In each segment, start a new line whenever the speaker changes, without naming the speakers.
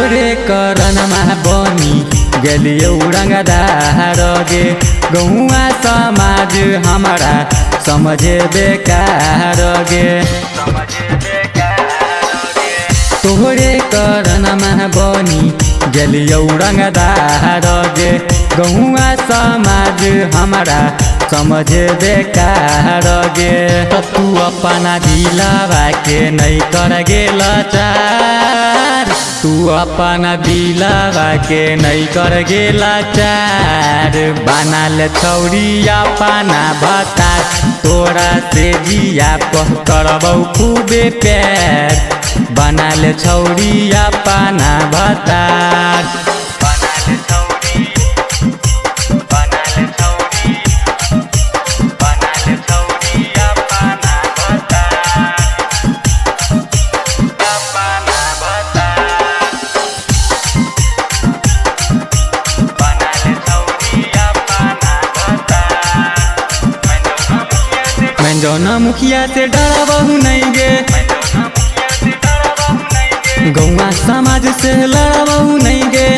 तोरे करनमा बनी गेलियो रंगदार गे गौआ समाज हमारा समझे बेकार गे। तोरे करनमा बनी गेलियो रंगदार गे गौआ समाज हमारा समझे बेकार गे। तू अपना दिलवा के नहीं कर गेल चार, तू अपना दिलवा के नहीं कर गेल चार। बनाल छौरी अपना भता तोरा से जिया पह करबौ खूबे प्यार। बनाल छौरी अपना भतार। जौना मुखिया से डरबहु नहीं गे, गौआ समाज से लड़बहु नहीं गे।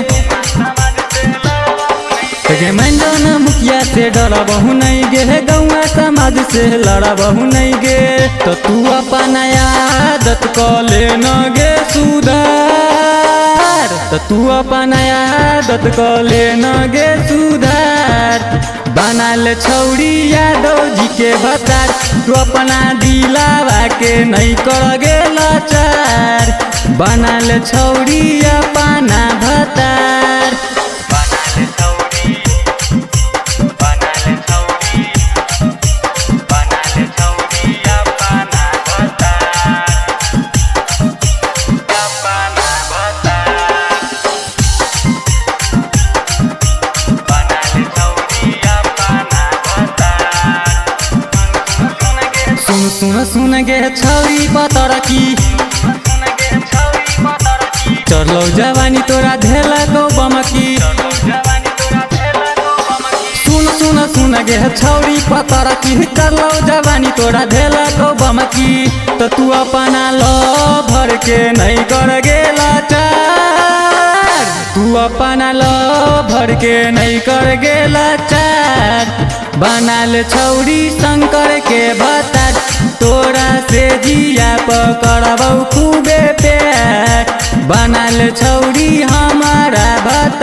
मैं जौना मुखिया से डरबहु नहीं गे, गौआ समाज से लड़बहु नहीं गे। तो तू अपना आदत को ले न गे सुधार, तो तू अपना आदत को ले न गे सुधार। बनाल छौरी यादव जी के भतार, तू अपना दिलावा के नहीं कर गेल चार। बनाल छौरी अपना भतार। सुन सुन गे छौरी पतरकी, चढ़लो जवानी तोरा धेला को बमकी। सुन सुन सुन गे छौरी पतरकी, चढ़लो जवानी तोरा धेला को बमकी। तो तू अपना लो भर के नहीं कर गेल चार, तू अपना लो भर के नहीं कर गेल चार। बनाल छौरी शंकर के भतार, तोरा से जिया पकड़बौ खूबे प्यार। बनाल छौरी हमारा भतार।